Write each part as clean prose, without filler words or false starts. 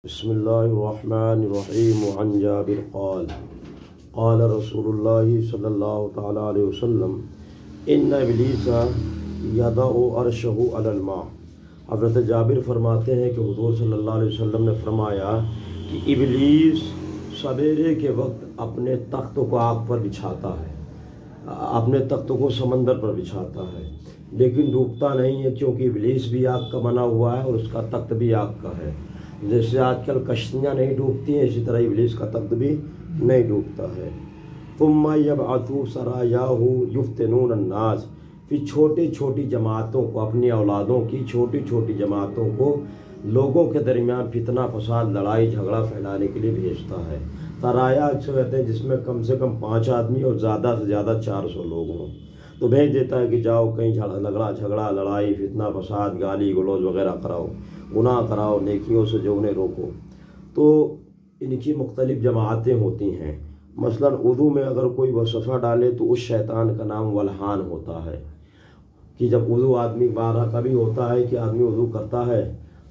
بسم اللہ الرحمن الرحیم عن جابر قال قال رسول اللہ صلی اللہ تعالی علیہ وسلم ان ابلیس یضع عرشہ علی الماء۔ حضرت جابر فرماتے ہیں کہ حضور صلی اللہ علیہ وسلم نے فرمایا کہ ابلیس سویرے کے وقت اپنے تخت کو آگ پر بچھاتا ہے، اپنے تخت کو سمندر پر بچھاتا ہے، لیکن ڈوبتا نہیں ہے، کیونکہ ابلیس بھی آگ کا بنا ہوا ہے اور اس کا تخت بھی آگ کا ہے۔ جیسے آج کل کشتیاں نہیں ڈوبتی ہیں، اسی طرح ابلیس کا تخت بھی نہیں ڈوبتا ہے۔ ثم یبعث سرایاہ یفتنون الناس، پھر چھوٹی چھوٹی جماعتوں کو، اپنی اولادوں کی چھوٹی چھوٹی جماعتوں کو لوگوں کے درمیان فتنہ فساد، لڑائی جھگڑا پھیلانے کے لیے بھیجتا ہے۔ سرایا اکثر کہتے ہیں جس میں کم سے کم 5 آدمی اور زیادہ سے زیادہ 400 لوگ ہوں، تو بھیج دیتا ہے کہ جاؤ کہیں جھگڑا لڑائی فتنہ فساد گالی گلوچ وغیرہ کراؤ، گناہ کراؤ، نیکیوں سے جو انہیں روکو۔ تو ان کی مختلف جماعتیں ہوتی ہیں۔ مثلا اردو میں اگر کوئی وسوسہ ڈالے تو اس شیطان کا نام ولحان ہوتا ہے، کہ جب وضو آدمی بارہ کبھی ہوتا ہے کہ آدمی وضو کرتا ہے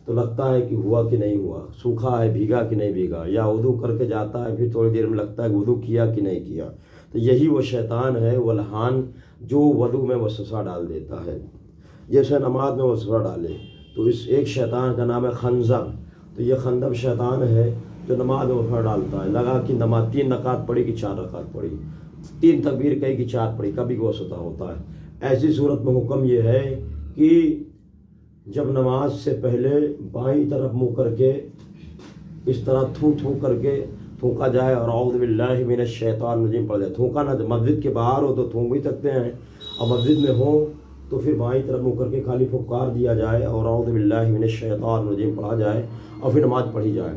تو لگتا ہے کہ ہوا کہ نہیں ہوا، سوکھا ہے بھیگا کہ نہیں بھیگا، یا وضو کر کے جاتا ہے پھر تھوڑی دیر میں لگتا ہے کہ وضو کیا کہ نہیں کیا، تو یہی وہ شیطان ہے ولحان جو وضو میں وسوسہ ڈال دیتا ہے۔ جیسے نماز میں وسوسہ ڈالے تو اس ایک شیطان کا نام ہے خنزب، تو یہ خنزب شیطان ہے جو نماز میں وسوسہ ڈالتا ہے۔ لگا کہ نماز 3 رکعت پڑھی کہ 4 رکعت پڑھی، 3 تکبیر کہی کہ 4 پڑھی، کبھی وسوسہ ہوتا ہے۔ ایسی صورت میں حکم یہ ہے کہ جب نماز سے پہلے بائیں طرف منہ کر کے اس طرح تھو کر کے تھونکا جائے اور اعوذ باللہ من الشیطان الرجیم پڑھ جائے۔ تھونکا نہ، جب مسجد کے باہر ہو تو تھونک بھی سکتے ہیں، اور مسجد میں ہو تو پھر بائیں طرف منہ کر کے خالی پھپکار دیا جائے اور اعوذ باللہ من الشیطان الرجیم پڑھا جائے اور پھر نماز پڑھی جائے۔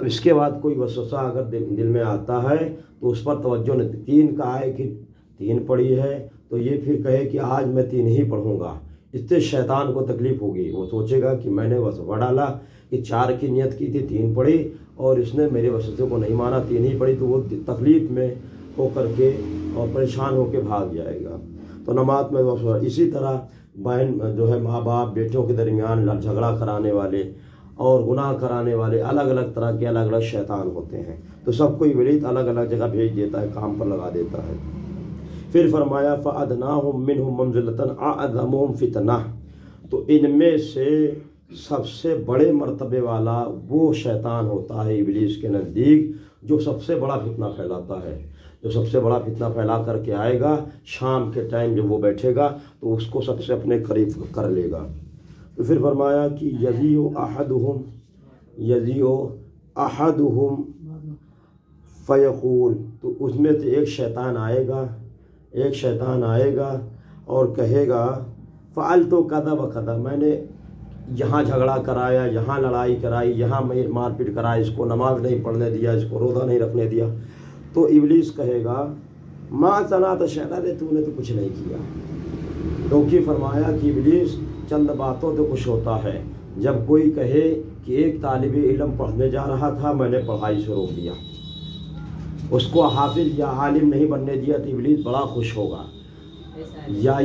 اب اس کے بعد کوئی وسوسہ اگر دل میں آتا ہے تو اس پر توجہ نہیں، 3 کہا ہے کہ 3 پڑھی ہے تو یہ پھر کہے کہ آج میں 3 ہی پڑھوں گا، اس سے شیطان کو تکلیف ہوگی۔ وہ سوچے گا کہ میں نے وسوسہ ڈالا کہ 4 کی نیت کی تھی، 3 پڑھی اور اس نے میرے وسوسے کو نہیں مانا، 3 ہی پڑھی، تو وہ تکلیف میں ہو کر کے اور پریشان ہو کے بھاگ جائے گا۔ تو نماز میں وسوسہ، اسی طرح بہن جو ہے ماں باپ بیٹوں کے درمیان جھگڑا کرانے والے اور گناہ کرانے والے، الگ الگ طرح کے الگ الگ شیطان ہوتے ہیں، تو سب کو ابلیس الگ الگ جگہ بھیج دیتا ہے، کام پر لگا دیتا ہے۔ پھر فرمایا فَأَدْنَاهُمْ مِنْهُمْ مَنْزِلَةً أَعْظَمُهُمْ فِتْنَةً، تو ان میں سے سب سے بڑے مرتبے والا وہ شیطان ہوتا ہے ابلیس کے نزدیک جو سب سے بڑا فتنہ پھیلاتا ہے، جو سب سے بڑا فتنہ پھیلا کر کے آئے گا۔ شام کے ٹائم جب وہ بیٹھے گا تو اس کو سب سے اپنے قریب کر لے گا۔ تو پھر فرمایا کہ یزیع احدہم فیقول، تو اس میں سے ایک شیطان آئے گا اور کہے گا فعلت کذا و کذا، میں نے یہاں جھگڑا کرایا، یہاں لڑائی کرائی، یہاں مار پیٹ کرائی، اس کو نماز نہیں پڑھنے دیا، اس کو روزہ نہیں رکھنے دیا۔ تو ابلیس کہے گا ما صنعت شیئا، تو نے تو کچھ نہیں کیا، کیونکہ فرمایا کہ ابلیس چند باتوں سے خوش ہوتا ہے۔ جب کوئی کہے کہ ایک طالب علم پڑھنے جا رہا تھا، میں نے پڑھائی سے روک دیا، اس کو حافظ یا عالم نہیں بننے دیا، تو ابلیس بڑا خوش ہوگا۔ یا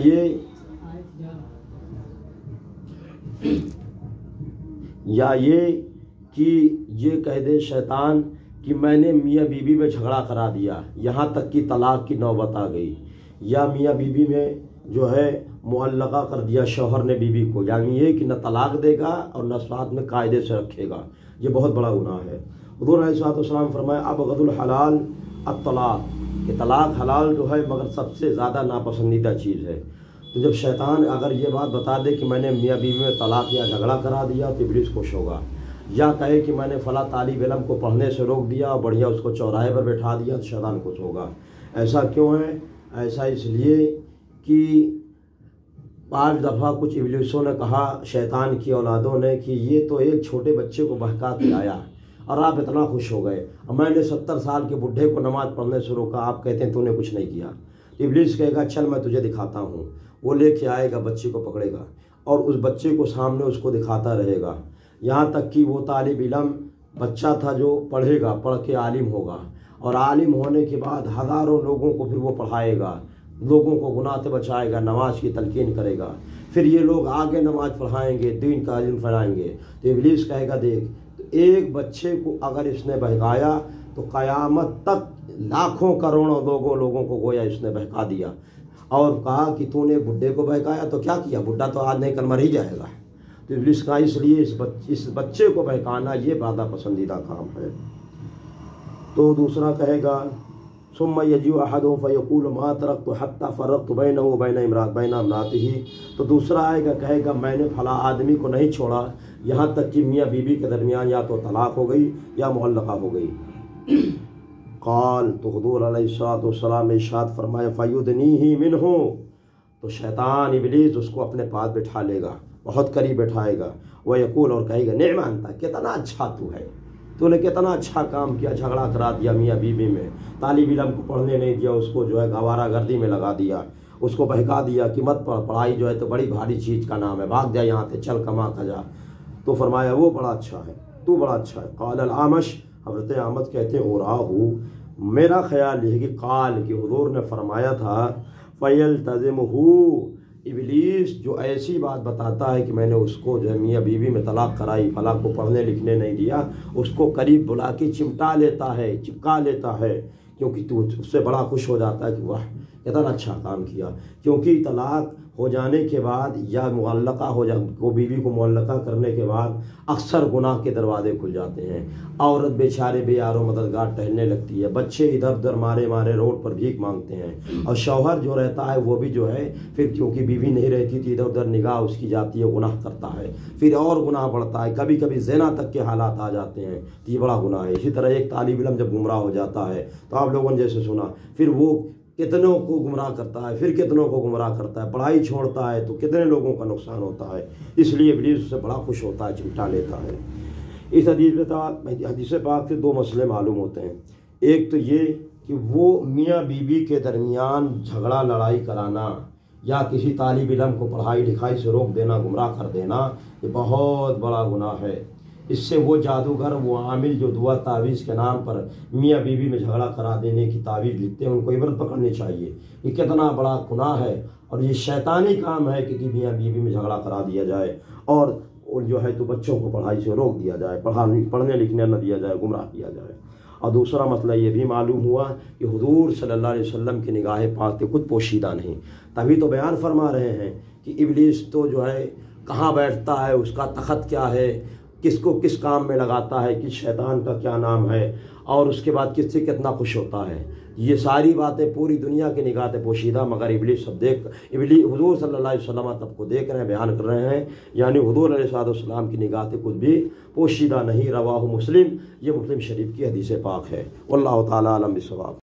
یہ کہ یہ کہہ دے شیطان کہ میں نے میاں بیوی میں جھگڑا کرا دیا، یہاں تک کہ طلاق کی نوبت آ گئی، یا میاں بیوی میں جو ہے معلقہ کر دیا شوہر نے بیوی کو، یعنی یہ کہ نہ طلاق دے گا اور نہ ساتھ میں قاعدے سے رکھے گا، یہ بہت بڑا گناہ ہے۔ حضور علیہ السلام فرمایا ابغض الحلال الطلاق، کہ طلاق حلال جو ہے مگر سب سے زیادہ ناپسندیدہ چیز ہے۔ تو جب شیطان اگر یہ بات بتا دے کہ میں نے میاں بیوی میں طلاق یا جھگڑا کرا دیا تو ابلیس خوش ہوگا، یا کہے کہ میں نے فلاں طالب علم کو پڑھنے سے روک دیا اور بڑھیا اس کو چوراہے پر بٹھا دیا، تو شیطان خوش ہوگا۔ ایسا کیوں ہے؟ ایسا اس لیے کہ 5 دفعہ کچھ ابلیسوں نے کہا شیطان کی اولادوں نے کہ یہ تو ایک چھوٹے بچے کو بہکا کے آیا اور آپ اتنا خوش ہو گئے، اور میں نے 70 سال کے بڈھے کو نماز پڑھنے سے روکا، آپ کہتے ہیں تو نے کچھ نہیں کیا۔ تو ابلیس کہے گا چل میں تجھے دکھاتا ہوں، وہ لے کے آئے گا، بچے کو پکڑے گا اور اس بچے کو سامنے اس کو دکھاتا رہے گا، یہاں تک کہ وہ طالب علم بچہ تھا جو پڑھے گا، پڑھ کے عالم ہوگا، اور عالم ہونے کے بعد ہزاروں لوگوں کو پھر وہ پڑھائے گا، لوگوں کو گناہ سے بچائے گا، نماز کی تلقین کرے گا، پھر یہ لوگ آگے نماز پڑھائیں گے، دین کا علم پھیلائیں گے۔ تو ابلیس کہے گا دیکھ ایک بچے کو اگر اس نے بہکایا تو قیامت تک لاکھوں کروڑوں لوگوں کو گویا اس نے بہکا دیا۔ اور کہا کہ تو نے بڈھے کو بہکایا تو کیا کیا، بڈھا تو آج نہیں کل مر ہی جائے گا۔ تو ابلیس کا اس لیے اس بچے کو بہکانا یہ زیادہ پسندیدہ کام ہے۔ تو دوسرا کہے گا ثم یجیء احدهم فیقول ما ترکت حتی فرقت بینہ وبین امرأتہ، تو دوسرا آئے گا کہے گا میں نے فلاں آدمی کو نہیں چھوڑا یہاں تک کہ میاں بیوی کے درمیان یا تو طلاق ہو گئی یا معلقہ ہو گئی۔ قال، تو حضور علیہ الصلوۃ والسلام نے ارشاد فرمایا فیدنیہ منہ، تو شیطان ابلیس اس کو اپنے پاس بٹھا لے گا، بہت قریب بٹھائے گا، ویقول، اور کہے گا نعم انت، کتنا اچھا تو نے کتنا اچھا کام کیا، جھگڑا کرا دیا میاں بیوی میں، طالب علم کو پڑھنے نہیں دیا، اس کو جو ہے گوارہ گردی میں لگا دیا، اس کو بہکا دیا کہ مت پڑھ، پڑھائی جو ہے تو بڑی بھاری چیز کا نام ہے، بھاگ جا یہاں سے، چل کما کھا جا۔ تو فرمایا وہ بڑا اچھا ہے، تو بڑا اچھا ہے۔ قال الاعمش، حضرت احمد کہتے ہیں اوراہو، میرا خیال یہ ہے کہ قال، کہ حضور نے فرمایا تھا فیلتزمہ، ابلیس جو ایسی بات بتاتا ہے کہ میں نے اس کو جو ہے میاں بیوی میں طلاق کرائی، فلاں کو پڑھنے لکھنے نہیں دیا، اس کو قریب بلا کے چمٹا لیتا ہے، چپکا لیتا ہے، کیونکہ تو اس سے بڑا خوش ہو جاتا ہے کہ واہ کتنا اچھا کام کیا۔ کیونکہ طلاق ہو جانے کے بعد یا معلقہ کو بیوی کو معلقہ کرنے کے بعد اکثر گناہ کے دروازے کھل جاتے ہیں، عورت بیچارے بے یار و مددگار ٹہلنے لگتی ہے، بچے ادھر ادھر مارے روڈ پر بھیک مانگتے ہیں، اور شوہر جو رہتا ہے وہ بھی جو ہے پھر کیونکہ بیوی نہیں رہتی تھی ادھر ادھر نگاہ اس کی جاتی ہے، گناہ کرتا ہے، پھر اور گناہ بڑھتا ہے، کبھی کبھی زنا تک کے حالات آ جاتے ہیں، تو یہ بڑا گناہ ہے۔ اسی طرح ایک طالب علم جب گمراہ ہو جاتا ہے تو آپ لوگوں نے جیسے سنا، پھر وہ کتنوں کو گمراہ کرتا ہے، پھر کتنوں کو گمراہ کرتا ہے، پڑھائی چھوڑتا ہے تو کتنے لوگوں کا نقصان ہوتا ہے، اس لیے ابلیس اس سے بڑا خوش ہوتا ہے، چمٹا لیتا ہے۔ اس حدیث پاک سے دو مسئلے معلوم ہوتے ہیں، ایک تو یہ کہ وہ میاں بیوی کے درمیان جھگڑا لڑائی کرانا یا کسی طالب علم کو پڑھائی لکھائی سے روک دینا، گمراہ کر دینا، یہ بہت بڑا گناہ ہے۔ اس سے وہ جادوگر، وہ عامل جو دعا تعویذ کے نام پر میاں بیوی میں جھگڑا کرا دینے کی تعویذ لکھتے ہیں، ان کو عبرت پکڑنی چاہیے، یہ کتنا بڑا گناہ ہے، اور یہ شیطانی کام ہے کہ میاں بیوی میں جھگڑا کرا دیا جائے، اور جو ہے تو بچوں کو پڑھائی سے روک دیا جائے، پڑھنے لکھنے نہ دیا جائے، گمراہ کیا جائے۔ اور دوسرا مسئلہ یہ بھی معلوم ہوا کہ حضور صلی اللہ علیہ وسلم کی نگاہ پاک کے خود پوشیدہ نہیں، تبھی تو بیان فرما رہے ہیں کہ ابلیس تو جو ہے کہاں بیٹھتا ہے، اس کا تخت کیا ہے، کس کو کس کام میں لگاتا ہے، کس شیطان کا کیا نام ہے، اور اس کے بعد کس سے کتنا خوش ہوتا ہے، یہ ساری باتیں پوری دنیا کی نگاہ سے پوشیدہ، مگر ابلیس سب ابلیس حضور صلی اللہ علیہ وسلم تب کو دیکھ رہے ہیں، بیان کر رہے ہیں، یعنی حضور علیہ السلام کی نگاہ سے کچھ بھی پوشیدہ نہیں۔ رواہ مسلم، یہ مسلم شریف کی حدیث پاک ہے۔ واللہ تعالی عالم بالصواب۔